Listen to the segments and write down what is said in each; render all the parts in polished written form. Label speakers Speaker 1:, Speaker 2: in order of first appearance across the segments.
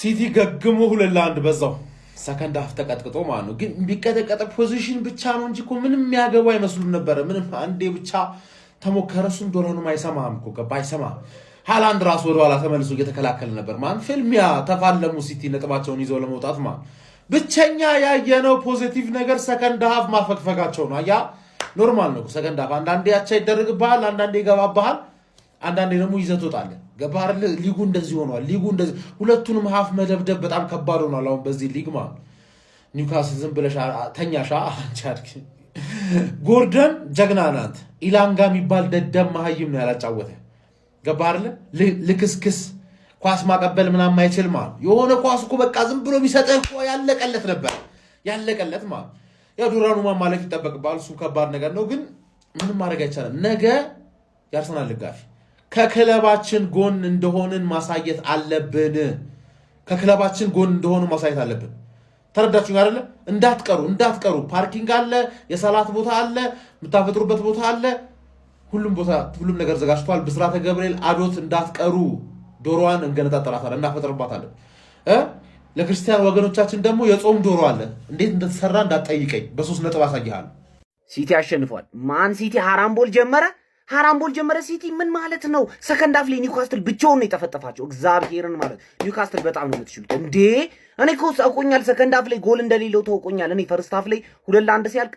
Speaker 1: ሲቲ ገግሞ 2-1 በዛው ሰከንድ ሃፍ ተቀጥቅጦ ማለት ነው። ግን ቢቀጠቀጥ ፖዚሽን ብቻ ነው እንጂ እኮ ምንም የሚያገባ አይመስሉም ነበር። ምንም አንዴ ብቻ ተሞከረሱም ዶሮኑም አይሰማም እኮ ገባ አይሰማም። ሃላንድ ራሱ ወደ ኋላ ተመልሶ እየተከላከለ ነበር ማለት ፊልሚያ ተፋለሙ ሲቲ ነጥባቸውን ይዘው ለመውጣት ማለት ብቸኛ ያየነው ፖዚቲቭ ነገር ሰከንድ ሃፍ ማፈግፈጋቸው ነው። ያ ኖርማል ነው። ሰከንድ ሃፍ አንዳንዴ ያቻ ይደረግብሃል፣ አንዳንዴ ይገባብሃል፣ አንዳንዴ ደግሞ ይዘህ ትወጣለህ። ገባህ አይደል? ሊጉ እንደዚህ ሆኗል። ሊጉ እንደዚህ ሁለቱንም ሃፍ መደብደብ በጣም ከባድ ሆኗል አሁን በዚህ ሊግ ማለት ኒውካስል ዝም ብለሽ ተኛሻ አንቻድክ ጎርደን ጀግና ናት። ኢላንጋ የሚባል ደደብ መሀይም ነው ያላጫወተ። ገባህ አይደል? ልክስክስ ኳስ ማቀበል ምናምን አይችል ማለት የሆነ ኳስ እኮ በቃ ዝም ብሎ የሚሰጥህ እኮ ያለቀለት ነበር ያለቀለት ማለት ያው ዱራኑማ ማለፍ ይጠበቅባል። እሱ ከባድ ነገር ነው፣ ግን ምንም ማድረግ አይቻልም። ነገ ያርሰናል ልጋፊ ከክለባችን ጎን እንደሆንን ማሳየት አለብን። ከክለባችን ጎን እንደሆንን ማሳየት አለብን። ተረዳችሁኝ አይደለ? እንዳትቀሩ። ፓርኪንግ አለ፣ የሰላት ቦታ አለ፣ የምታፈጥሩበት ቦታ አለ። ሁሉም ነገር ዘጋጅቷል። ብስራተ ገብርኤል አዶት እንዳትቀሩ። ዶሮዋን እንገነጣጠራታለን፣ እናፈጥርባታለን። ለክርስቲያን ወገኖቻችን ደግሞ የጾም ዶሮ አለ። እንዴት እንደተሰራ እንዳትጠይቀኝ፣ በ3 ነጥብ አሳይሃለሁ።
Speaker 2: ሲቲ አሸንፏል። ማን ሲቲ ሃራምቦል ጀመረ። ሲቲ ምን ማለት ነው? ሰከንድ ሃፍ ላይ ኒውካስትል ብቻውን ነው የተፈጠፋቸው። እግዚአብሔርን ማለት ኒውካስትል በጣም ነው የምትችሉት እንዴ! እኔ እኮ ታውቆኛል፣ ሰከንድ ሃፍ ላይ ጎል እንደሌለው ታውቆኛል። እኔ ፈርስት ሃፍ ላይ 2-1 ሲያልቅ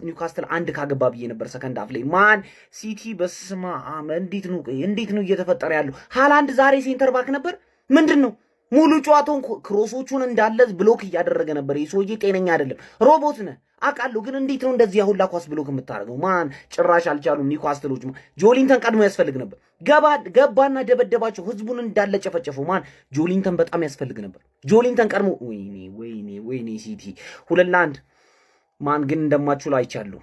Speaker 2: ኒውካስትል 1 ካገባ ብዬ ነበር። ሰከንድ ሃፍ ላይ ማን ሲቲ በስማ እንዴት ነው እየተፈጠረ ያለው? ሃላንድ ዛሬ ሴንተር ባክ ነበር። ምንድን ነው ሙሉ ጨዋታውን ክሮሶቹን እንዳለ ብሎክ እያደረገ ነበር። የሰውዬ ጤነኛ አይደለም። ሮቦት ነህ አውቃለሁ፣ ግን እንዴት ነው እንደዚህ ያሁላ ኳስ ብሎክ የምታደርገው? ማን ጭራሽ አልቻሉም ኒውካስትሎች። ጆሊንተን ቀድሞ ያስፈልግ ነበር። ገባና ደበደባቸው፣ ህዝቡን እንዳለ ጨፈጨፈው። ማን ጆሊንተን በጣም ያስፈልግ ነበር። ጆሊንተን ቀድሞ ወይኔ ሲቲ 2-1 ማን ግን እንደማትችሉ አይቻለሁ።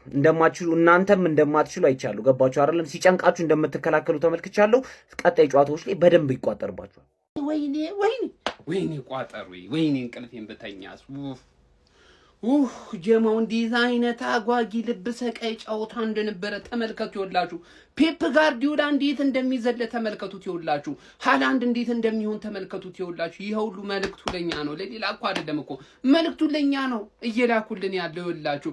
Speaker 2: እናንተም እንደማትችሉ አይቻለሁ። ገባችሁ አይደለም? ሲጨንቃችሁ እንደምትከላከሉ ተመልክቻለሁ። ቀጣይ ጨዋታዎች ላይ በደንብ ይቋጠርባችኋል።
Speaker 3: ወይኔ ቋጠሩ፣ ወይኔ እንቅልፌን ብተኛስ። ጀማው እንዴት አይነት አጓጊ ልብ ሰቃይ ጨዋታ እንደነበረ ተመልከቱ። ይኸውላችሁ ፔፕ ጋርዲዮላ እንዴት እንደሚዘለ ተመልከቱት። ይኸውላችሁ ሃላንድ እንዴት እንደሚሆን ተመልከቱት። ይኸውላችሁ ይሄ ሁሉ መልእክቱ ለኛ ነው፣ ለሌላ እኮ አይደለም እኮ። መልእክቱ ለኛ ነው እየላኩልን ያለው። ይኸውላችሁ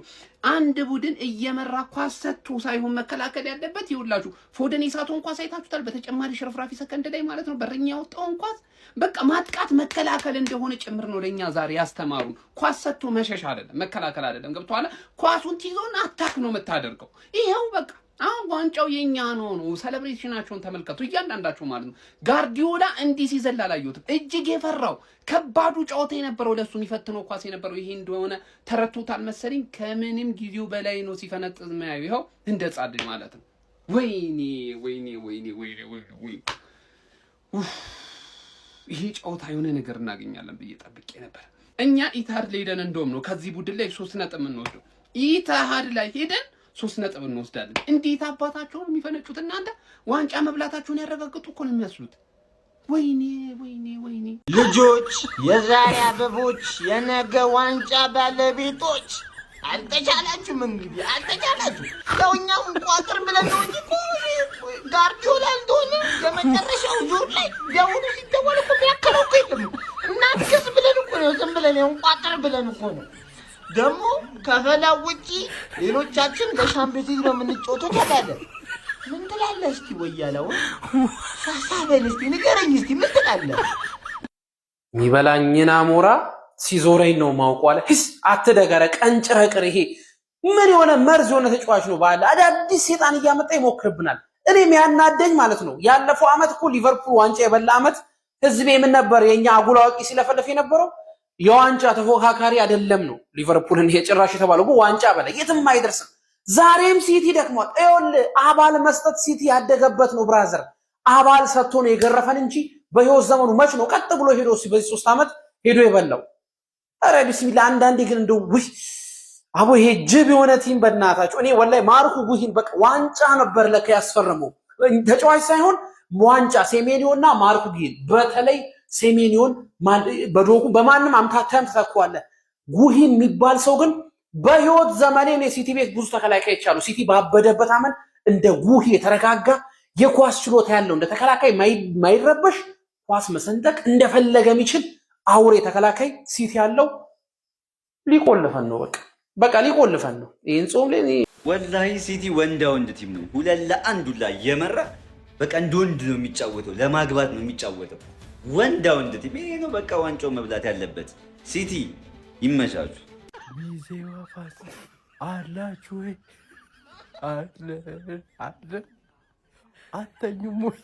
Speaker 3: አንድ ቡድን እየመራ ኳስ ሰጥቶ ሳይሆን መከላከል ያለበት። ይኸውላችሁ ፎደን የሳቱን ኳስ አይታችሁታል። በተጨማሪ ሽርፍራፊ ሰከንድ ላይ ማለት ነው በረኛ ያወጣውን ኳስ በቃ ማጥቃት መከላከል እንደሆነ ጭምር ነው ለኛ ዛሬ ያስተማሩን። ኳስ ሰጥቶ መሸሽ አይደለም መከላከል አይደለም። ገብቶሃል? ኳሱን ትይዞና አታክ ነው የምታደርገው። ይሄው በቃ አሁን ዋንጫው የኛ ነው። ሴሌብሬሽናቸውን ተመልከቱ እያንዳንዳቸው ማለት ነው። ጋርዲዮላ እንዲህ ሲዘል አላየሁትም። እጅግ የፈራው ከባዱ ጨዋታ የነበረው ለሱ የሚፈትነው ኳስ የነበረው ይሄ እንደሆነ ተረቶታል መሰለኝ። ከምንም ጊዜው በላይ ነው ሲፈነጥዝ ማያዩ። ይኸው እንደ ጻድ ማለት ነው። ወይኔ ይሄ ጨዋታ የሆነ ነገር እናገኛለን ብዬ ጠብቄ ነበር። እኛ ኢትሃድ ላይ ሄደን እንደውም ነው ከዚህ ቡድን ላይ 3 ነጥብ የምንወስደው። ኢትሃድ ላይ ሄደን 3 ነጥብ እንወስዳለን። እንዴት አባታቸውን የሚፈነጩት እናንተ! ዋንጫ መብላታቸውን ያረጋግጡ እኮ ነው የሚያስሉት። ወይኔ
Speaker 4: ልጆች፣ የዛሬ አበቦች፣ የነገ ዋንጫ ባለቤቶች አልተቻላችሁም። እንግዲህ አልተቻላችሁ። ያው እኛም ቋጥር ብለን ነው እንጂ ጋርዲዮላ እንደሆነ የመጨረሻው ዙር ላይ ደውሉ ሲደወል እኮ የሚያከለው እኮ የለም። እናትከስ ብለን እኮ ነው ዝም ብለን ያው ቋጥር ብለን እኮ ነው። ደግሞ ከፈላው ውጪ ሌሎቻችን በሻምፒዮንስ ሊግ ነው የምንጫወተው ተባለ። ምን ትላለህ እስቲ? ወያለው ሳሳበል እስቲ ንገረኝ እስቲ ምን ትላለህ?
Speaker 5: ሚበላኝና ሞራ ሲዞረኝ ነው ማውቋለ ህስ አትደገረ ቀንጭረቅር። ይሄ ምን የሆነ መርዝ የሆነ ተጫዋች ነው ባለ አዳዲስ ሴጣን እያመጣ ይሞክርብናል። እኔም ያናደኝ ማለት ነው ያለፈው አመት እኮ ሊቨርፑል ዋንጫ የበላ አመት ህዝቤ ምን ነበር የኛ አጉላዋቂ ሲለፈለፍ የነበረው የዋንጫ ተፎካካሪ አይደለም ነው ሊቨርፑልን የጭራሽ የተባለው ዋንጫ በለ የትም አይደርስም። ዛሬም ሲቲ ደክሟል። ይኸውልህ አባል መስጠት ሲቲ ያደገበት ነው ብራዘር። አባል ሰጥቶ ነው የገረፈን እንጂ በህይወት ዘመኑ መች ነው ቀጥ ብሎ ሄዶ በዚህ 3 አመት ሄዶ የበላው? አረ ቢስሚላ። አንዳንዴ ግን እንደው አቦ ይሄ ጅብ የሆነ ቲም በእናታችሁ። እኔ ወላሂ ማርኩ ጉሂን በቃ ዋንጫ ነበር ለካ ያስፈረመው ተጫዋች ሳይሆን ዋንጫ። ሴሜኒዮና ማርኩ ጉሂን በተለይ ሴሜኒዮን በዶኩ በማንም አምታታም ተተኳለ። ጉሂን የሚባል ሰው ግን በህይወት ዘመኔ ነው ሲቲ ቤት ብዙ ተከላካይ ይቻሉ። ሲቲ ባበደበት አመን እንደ ጉሂ የተረጋጋ የኳስ ችሎታ ያለው እንደ ተከላካይ ማይረበሽ ኳስ መሰንጠቅ እንደፈለገ የሚችል አውሬ ተከላካይ ሲቲ ያለው ሊቆልፈን ነው። በቃ ሊቆልፈን ነው። ይሄን ጾም ላይ
Speaker 6: ወላሂ ሲቲ ወንዳ ወንድ ቲም ነው። 2-1 ላይ የመራ በቃ እንደ ወንድ ነው የሚጫወተው፣ ለማግባት ነው የሚጫወተው። ወንዳ ወንድ ቲም ይሄ ነው። በቃ ዋንጫው መብላት ያለበት ሲቲ። ይመቻቹ።
Speaker 7: ሚዜዋ ፋሲል አላችሁ ወይ? አለ አተኙም ወይ?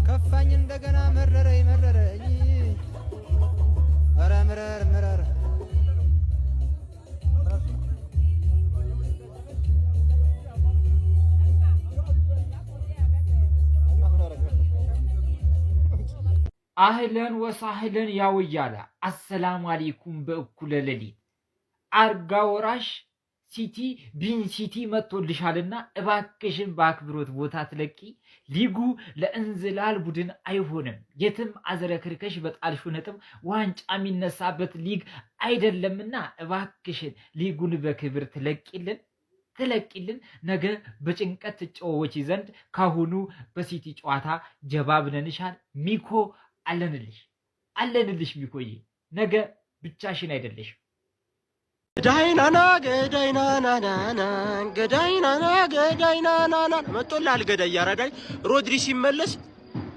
Speaker 8: ከፋኝ እንደገና መረረኝ ኧረ ምረር
Speaker 9: አህለን ወሳህለን ያውያላ አሰላሙ አለይኩም በእኩለ ሌሊት አርጋ ወራሽ ሲቲ ቢን ሲቲ መጥቶልሻልና እባክሽን በአክብሮት ቦታ ትለቂ። ሊጉ ለእንዝላል ቡድን አይሆንም። የትም አዘረክርከሽ በጣልሹ ነጥብ ዋንጫ የሚነሳበት ሊግ አይደለምና እባክሽን ሊጉን በክብር ትለቂልን። ነገ በጭንቀት ትጫወቺ ዘንድ ካሁኑ በሲቲ ጨዋታ ጀባ ብለንሻል። ሚኮ አለንልሽ ሚኮዬ፣ ነገ ብቻሽን አይደለሽ።
Speaker 7: ገዳይናና መጥቶልሃል። ገዳይ ያረዳይ ሮድሪ ሲመለስ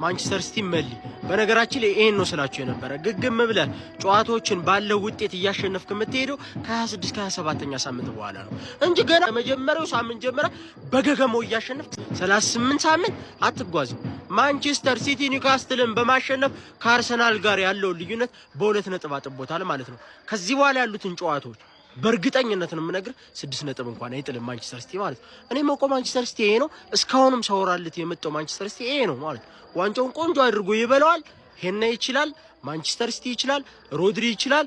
Speaker 7: ማንቸስተር ሲቲ መሊ። በነገራችን ላይ ይሄን ነው ስላችሁ የነበረ ግግም ብለህ ጨዋታዎችን ባለው ውጤት እያሸነፍክ የምትሄደው ከ26 ከ27ኛ ሳምንት በኋላ ነው እንጂ ገና መጀመሪያው ሳምንት ጀምራ በገገመው እያሸነፍክ 38 ሳምንት አትጓዝም። ማንቸስተር ሲቲ ኒውካስትልን በማሸነፍ ከአርሰናል ጋር ያለው ልዩነት በ2 ነጥብ አጥቦታል ማለት ነው። ከዚህ በኋላ ያሉትን ጨዋታዎች በእርግጠኝነት ነው የምነግር 6 ነጥብ እንኳን አይጥልም ማንቸስተር ሲቲ ማለት ነው። እኔ መቆ ማንቸስተር ሲቲ ይሄ ነው እስካሁንም ሰወራለት የመጣው ማንቸስተር ሲቲ ይሄ ነው ማለት ዋንጫውን ቆንጆ አድርጎ ይበላዋል። ሄና ይችላል፣ ማንቸስተር ሲቲ ይችላል፣ ሮድሪ ይችላል።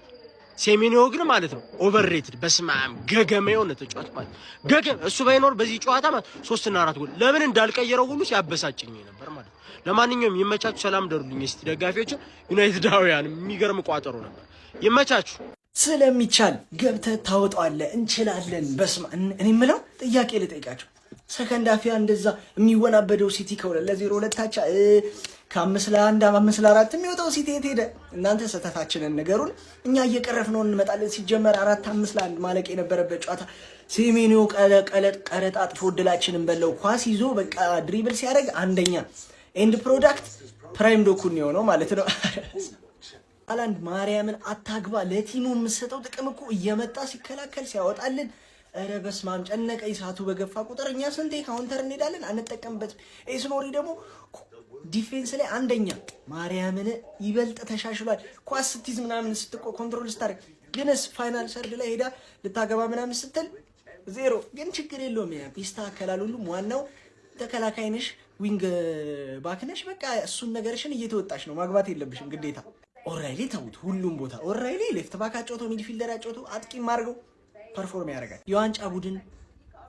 Speaker 7: ሴሜኒዮ ግን ማለት ነው ኦቨርሬትድ በስማም ገገመ የሆነ ተጫዋች ማለት ገገም። እሱ ባይኖር በዚህ ጨዋታ ማለት 3 እና 4 ጎል ለምን እንዳልቀየረው ሁሉ ሲያበሳጭኝ ነበር ማለት። ለማንኛውም ይመቻችሁ። ሰላም ደሩልኝ እስቲ ደጋፊዎች ዩናይትዳውያን። የሚገርም ቋጠሮ ነበር። ይመቻችሁ።
Speaker 10: ስለሚቻል ገብተህ ታወጣዋለህ። እንችላለን። በስማ እኔ የምለው ጥያቄ ልጠይቃቸው። ሰከንድ አፊያ እንደዛ የሚወናበደው ሲቲ ከ2-0 ታቻ ከ5-1 5-4 የሚወጣው ሲቲ የት ሄደ? እናንተ ስህተታችንን ነገሩን እኛ እየቀረፍነው እንመጣለን። ሲጀመር 4-5-1 ማለቅ የነበረበት ጨዋታ ሴሜኒዮ ቀረጣጥፎ ድላችንን በለው። ኳስ ይዞ በቃ ድሪብል ሲያደርግ አንደኛ ኤንድ ፕሮዳክት ፕራይም ዶኩን የሆነው ማለት ነው። አላንድ ማርያምን አታግባ። ለቲሙ የምሰጠው ጥቅም እኮ እየመጣ ሲከላከል ሲያወጣልን፣ ኧረ በስመ አብ ጨነቀኝ። ሰዓቱ በገፋ ቁጥር እኛ ስንቴ ካውንተር እንሄዳለን አንጠቀምበትም። ኤስኖሪ ደግሞ ዲፌንስ ላይ አንደኛ ማርያምን ይበልጥ ተሻሽሏል። ኳስ ስትይዝ ምናምን ኮንትሮል ስታደርግ ግንስ ፋይናል ሰርድ ላይ ሄዳ ልታገባ ምናምን ስትል 0 ግን ችግር የለውም። ይስተካከላል ሁሉም። ዋናው ተከላካይ ነሽ፣ ዊንግ ባክ ነሽ። በቃ እሱን ነገርሽን እየተወጣሽ ነው። ማግባት የለብሽም ግዴታ። ኦራይሊ ተውት፣ ሁሉም ቦታ ኦራይሊ ሌፍት ባክ አጫውቶ ሚድፊልደር አጫውቶ አጥቂም አድርገው ፐርፎርም ያደርጋል። የዋንጫ ቡድን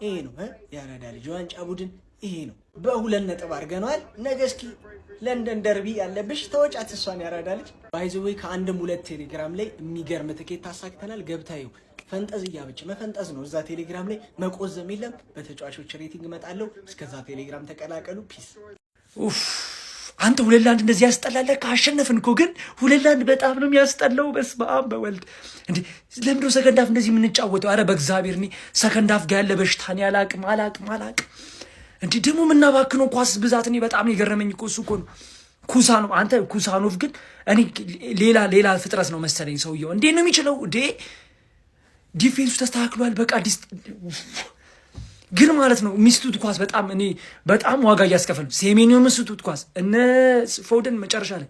Speaker 10: ይሄ ነው ያራዳ ልጅ። የዋንጫ ቡድን ይሄ ነው። በ2 ነጥብ አድርገነዋል። ነገ እስኪ ለንደን ደርቢ ያለብሽ ተወጫት እሷን ያራዳ ልጅ። ባይዘዌ ከአንድም 2 ቴሌግራም ላይ የሚገርም ትኬት ታሳክተናል። ገብታዩ ፈንጠዝያ ብቻ መፈንጠዝ ነው። እዛ ቴሌግራም ላይ መቆዘም የለም። በተጫዋቾች ሬቲንግ እመጣለሁ። እስከዛ ቴሌግራም ተቀላቀሉ። ፒስ። ኡፍ አንተ 2-1 እንደዚህ ያስጠላል። ካሸነፍን እኮ ግን 2-1 በጣም ነው የሚያስጠላው። በስመ አብ በወልድ እንዴ! ለምንድነው ሰከንድ ሃፍ እንደዚህ የምንጫወተው? አረ በእግዚአብሔር እኔ ሰከንድ ሃፍ ጋር ያለ በሽታን አላቅም እንዴ! ደግሞ የምናባክነው ኳስ ብዛት እኔ በጣም የገረመኝ እኮ እሱ እኮ ነው። ኩሳ ነው አንተ ኩሳኖቭ ግን እኔ ሌላ ፍጥረት ነው መሰለኝ ሰውየው። እንዴ ነው የሚችለው እንዴ! ዲፌንሱ ተስተካክሏል። በቃ ግን ማለት ነው ሚስቱት ኳስ በጣም ዋጋ እያስከፈል። ሴሜኒዮ ሚስቱት ኳስ እነ ፎደን መጨረሻ ላይ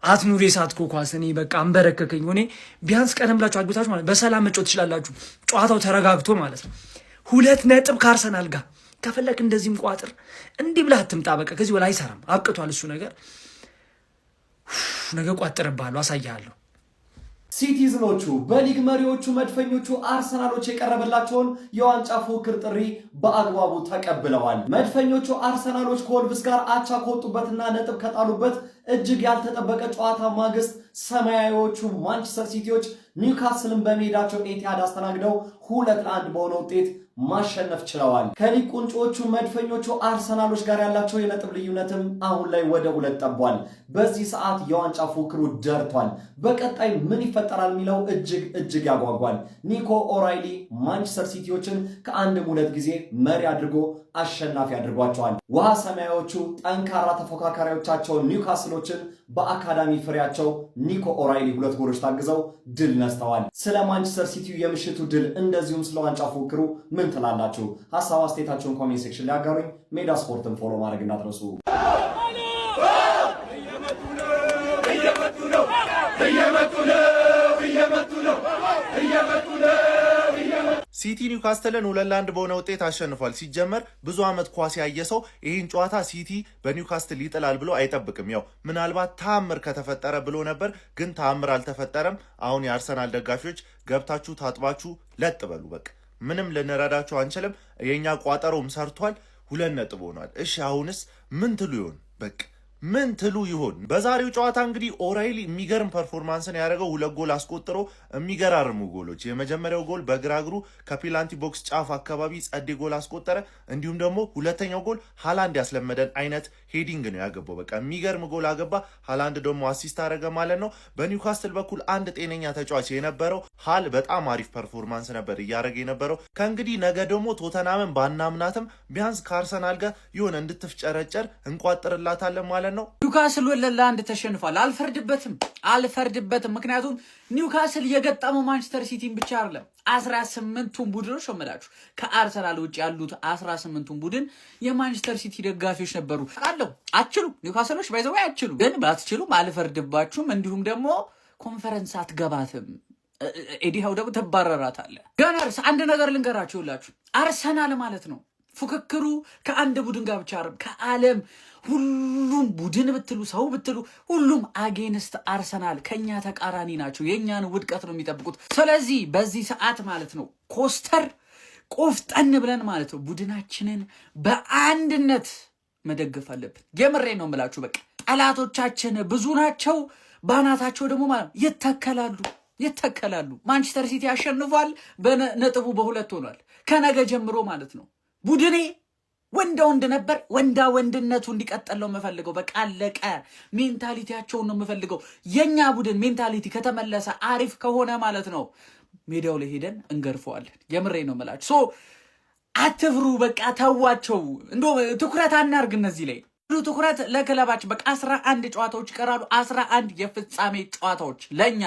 Speaker 10: አትኑሬ ሳትኮ ኳስ እኔ በቃ አንበረከከኝ። ሆኔ ቢያንስ ቀደም ብላችሁ አግብታችሁ ማለት በሰላም መጫወት ትችላላችሁ። ጨዋታው ተረጋግቶ ማለት ነው። 2 ነጥብ ከአርሰናል ጋር ከፈለክ እንደዚህም ቋጥር እንዲህ ብለህ አትምጣ። በቃ ከዚህ በላይ አይሰራም። አብቅቷል እሱ ነገር። ነገ ቋጥርብሃለሁ፣ አሳያለሁ።
Speaker 11: ሲቲዝኖቹ በሊግ መሪዎቹ መድፈኞቹ አርሰናሎች የቀረበላቸውን የዋንጫ ፉክክር ጥሪ በአግባቡ ተቀብለዋል። መድፈኞቹ አርሰናሎች ከወልቭስ ጋር አቻ ከወጡበትና ነጥብ ከጣሉበት እጅግ ያልተጠበቀ ጨዋታ ማግስት ሰማያዊዎቹ ማንቸስተር ሲቲዎች ኒውካስልን በሜዳቸው ኤቲሃድ አስተናግደው 2-1 በሆነ ውጤት ማሸነፍ ችለዋል። ከሊግ ቁንጮቹ መድፈኞቹ አርሰናሎች ጋር ያላቸው የነጥብ ልዩነትም አሁን ላይ ወደ 2 ጠቧል። በዚህ ሰዓት የዋንጫ ፉክክሩ ደርቷል። በቀጣይ ምን ይፈጠራል የሚለው እጅግ ያጓጓል። ኒኮ ኦራይሊ ማንቸስተር ሲቲዎችን ከአንድም 2 ጊዜ መሪ አድርጎ አሸናፊ አድርጓቸዋል። ውሃ ሰማያዎቹ ጠንካራ ተፎካካሪዎቻቸውን ኒውካስሎችን በአካዳሚ ፍሬያቸው ኒኮ ኦራይሊ 2 ጎሎች ታግዘው ድል ነስተዋል። ስለ ማንቸስተር ሲቲው የምሽቱ ድል እንደዚሁም ስለ ዋንጫ ፉክክሩ ምን ትላላችሁ? ሀሳብ አስተያየታችሁን ኮሜንት ሴክሽን ላይ አጋሩኝ። ሜዳ ስፖርትን ፎሎ ማድረግ እንዳትረሱ።
Speaker 1: ሲቲ ኒውካስትልን 2-1 በሆነ ውጤት አሸንፏል። ሲጀመር ብዙ ዓመት ኳስ ያየ ሰው ይህን ጨዋታ ሲቲ በኒውካስትል ይጥላል ብሎ አይጠብቅም። ያው ምናልባት ተአምር ከተፈጠረ ብሎ ነበር፣ ግን ተአምር አልተፈጠረም። አሁን የአርሰናል ደጋፊዎች ገብታችሁ ታጥባችሁ ለጥ በሉ። በቃ ምንም ልንረዳችሁ አንችልም። የኛ ቋጠሮም ሰርቷል፣ 2 ነጥብ ሆኗል። እሺ አሁንስ ምን ትሉ ይሆን? በቃ ምን ትሉ ይሆን? በዛሬው ጨዋታ እንግዲህ ኦራይሊ የሚገርም ፐርፎርማንስን ያደረገው 2 ጎል አስቆጥሮ የሚገራርሙ ጎሎች። የመጀመሪያው ጎል በግራ እግሩ ከፔናልቲ ቦክስ ጫፍ አካባቢ ጸዴ ጎል አስቆጠረ። እንዲሁም ደግሞ ሁለተኛው ጎል ሃላንድ ያስለመደን አይነት ሄዲንግ ነው ያገባው። በቃ የሚገርም ጎል አገባ። ሃላንድ ደግሞ አሲስት አደረገ ማለት ነው። በኒውካስትል በኩል አንድ ጤነኛ ተጫዋች የነበረው ሃል በጣም አሪፍ ፐርፎርማንስ ነበር እያደረገ የነበረው። ከእንግዲህ ነገ ደግሞ ቶተናምን ባናምናትም ቢያንስ ከአርሰናል ጋር የሆነ እንድትፍጨረጨር እንቋጥርላታለን ማለት ነው።
Speaker 12: ኒውካስል 2-1 ተሸንፏል። አልፈርድበትም። ምክንያቱም ኒውካስል የገጠመው ማንቸስተር ሲቲን ብቻ አይደለም 18ቱን ቡድኖች ሸመዳችሁ ከአርሰናል ውጭ ያሉት 18ቱን ቡድን የማንቸስተር ሲቲ ደጋፊዎች ነበሩ። ቃለው አትችሉ ኒውካስሎች ባይዘው አትችሉ፣ ግን ባትችሉም አልፈርድባችሁም። እንዲሁም ደግሞ ኮንፈረንስ አትገባትም። ኤዲሃው ደግሞ ተባረራታለ። ገነርስ አንድ ነገር ልንገራችሁላችሁ፣ አርሰናል ማለት ነው ፉክክሩ ከአንድ ቡድን ጋር ብቻ አይደለም፣ ከዓለም ሁሉም ቡድን ብትሉ ሰው ብትሉ ሁሉም አጌንስት አርሰናል ከኛ ተቃራኒ ናቸው። የኛን ውድቀት ነው የሚጠብቁት። ስለዚህ በዚህ ሰዓት ማለት ነው ኮስተር ቆፍጠን ብለን ማለት ነው ቡድናችንን በአንድነት መደገፍ አለብን። የምሬ ነው የምላችሁ። በቃ ጠላቶቻችን ብዙ ናቸው፣ ባናታቸው ደግሞ ማለት ይተከላሉ። ማንቸስተር ሲቲ አሸንፏል። በነጥቡ በ2 ሆኗል። ከነገ ጀምሮ ማለት ነው ቡድኔ ወንድ ነበር። ወንድነቱ እንዲቀጥል ነው የምፈልገው። በቃ አለቀ። ሜንታሊቲያቸውን ነው የምፈልገው። የኛ ቡድን ሜንታሊቲ ከተመለሰ አሪፍ ከሆነ ማለት ነው ሜዳው ላይ ሄደን እንገርፈዋለን። የምሬ ነው የምላችሁ። አትፍሩ። በቃ ተዋቸው። እንደው ትኩረት አናርግ እነዚህ ላይ ትኩረት ለክለባችን። በቃ 11 ጨዋታዎች ይቀራሉ። 11 የፍጻሜ ጨዋታዎች ለኛ